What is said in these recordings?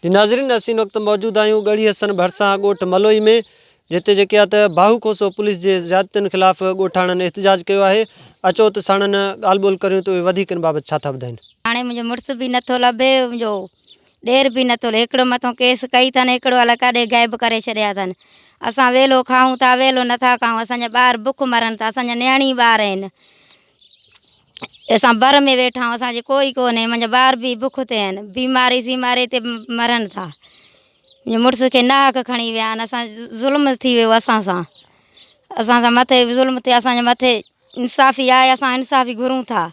जी नाज़रीन, असीं वक्त मौजूद आहियूं गढ़ी हसन भरसा ॻोठ मलोई में, जिते जेके आहे त बाहू खोसो पुलिस जे ज़्यादतियुनि ख़िलाफ़ ॻोठाणनि एहतिजाज कयो आहे। अचो त साणनि ॻाल्हि ॿोल करियूं त उहे वधीक इन बाबति छा था ॿुधाइनि। हाणे मुंहिंजो मुड़ुस बि नथो लभे, मुंहिंजो ॾेर बि नथो लहे। हिकिड़ो मथां केस कई अथनि, हिकिड़ो अलाए काॾे गाइब करे छॾिया अथनि। असां वेलो खाऊं था, वेलो नथा खाऊं, असांजा ॿार बुख मरनि था, असांजा न्याणी ॿार आहिनि। असां बर में वेठा आहियूं, असांजे कोई कोन्हे, मुंहिंजा ॿार बि बुख ते आहिनि, बीमारी सीमारी ते मरनि था। मुंहिंजे मुड़ुस खे नाहक खणी विया आहिनि, असां ज़ुल्म थी वियो असां सां मथे ज़ुल्म थिए, असांजे मथे इंसाफ़ी आहे, असां इंसाफ़ी घुरूं था।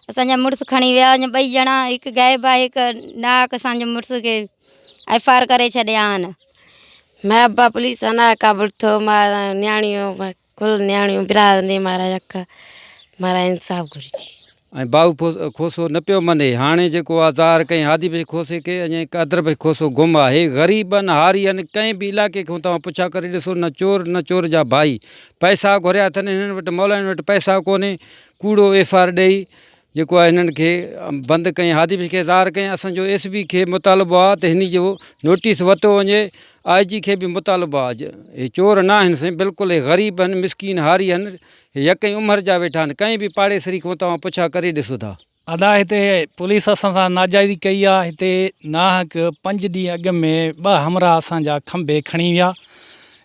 असांजा मुड़ुस खणी विया, अञा 2 ॼणा, हिकु गाइब आहे, हिकु नाहक असांजे मुड़ुस खे FIR करे छॾिया आहिनि। मैं अब्बा पुलिस ना काबुल थो मारा न्याणियों कुल न्याणियों बिरा ने मारा यक मारा इंसाफ घुरिजी। बाहू खोसो न पियो मने। हाणे जेको आहे ज़ाहिर कई हादी भाई खोसे के अञा कदर भाई खोसो गुम आहे। ग़रीबनि हारियनि कंहिं बि इलाइक़े खां तव्हां पुछा करे ॾिसो, न चोर जा भाई पैसा घुरिया अथनि। हिननि वटि मौलाइनि वटि पैसा कोन्हे, कूड़ो FIR ॾेई जेको आहे हिननि खे बंदि कई। हादी भाई खे ज़ाहिर कई। असांजो SB खे मुतालबो आहे त हिन जो नोटिस वरितो वञे। IG खे बि मुतालबो आहे। हे चोर न आहिनि साईं, बिल्कुलु ग़रीब आहिनि, मिसकीन हारी आहिनि, यकई उमिरि जा वेठा आहिनि। कंहिं बि पाड़ेसरी खां तव्हां पुछा करे ॾिसो था। अदा हिते पुलिस असां सां नाजाइज़ी कई आहे। हिते नाहक 5 ॾींहं अॻु में 2 हमरा असांजा खंभे खणी विया।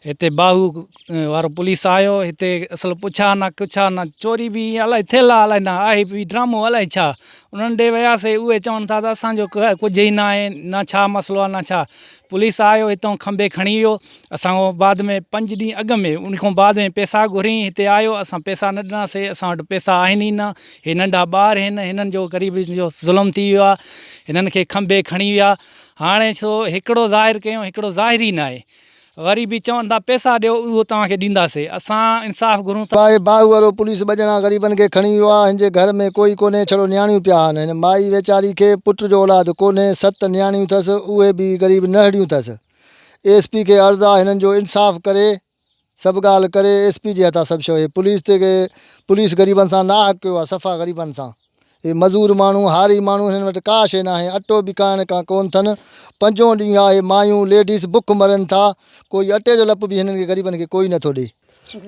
हिते बाहू वारो पुलिस आयो, हिते असल पुछा न कुछा न, चोरी बि अलाए थियल आहे, अलाए न आहे बि ड्रामो, अलाए छा। उन्हनि ॾे वियासीं, उहे चवनि था त असांजो कुझु ई न आहे, न छा मसइलो आहे न छा। पुलिस आयो, हितां खंभे खणी वियो। असां बाद में 5 ॾींहं अॻु में उन खां बाद में पैसा घुरियईं, हिते आयो, असां पैसा न ॾिनासीं। असां वटि पैसा आहिनि ई न। हे नंढा ॿार आहिनि, हिननि जो ग़रीबी जो ज़ुल्म थी वियो आहे। हिननि खे खंभे खणी विया। हाणे छो हिकिड़ो ज़ाहिर कयूं, हिकिड़ो ज़ाहिर ई न आहे। वरी बि चवनि था पैसा ॾियो, उहो तव्हांखे ॾींदासीं। असां इंसाफ़ घुरूं था। बाहू वारो पुलिस 2 ॼणा ग़रीबनि खे खणी वियो आहे। हिन जे घर में कोई कोन्हे, छड़ो न्याणियूं पिया आहिनि। हिन माई वेचारी खे पुट जो औलाद कोन्हे, 7 न्याणियूं अथसि, उहे बि ग़रीब नहड़ियूं अथसि। SP खे अर्ज़ु आहे हिननि जो इंसाफ़ करे, सभु ॻाल्हि करे। SP जे हथां सभु शइ। पुलिस ग़रीबनि सां नाहक कयो आहे, सफ़ा ग़रीबनि सां। हे मज़ूर माण्हू, हारी माण्हू, हिननि वटि का शइ न आहे। अटो बि खाइण का कोन्ह अथनि। 5 ॾींहं आहे, मायूं लेडीस बुख मरनि था। कोई अटे जो लप बि हिननि खे ग़रीबनि खे कोई नथो ॾे।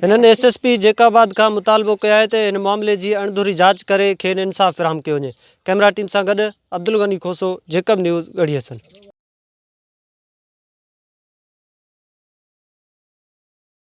हिननि SSP जैकाबाद खां मुतालबो कयो आहे त हिन मामले जी अणधूरी जांच करे खेनि इंसाफ़ फ़राहम कयो वञे। कैमरा टीम सां गॾु अब्दुल गनी खोसो, जैकब न्यूज़, गढ़ी हसन।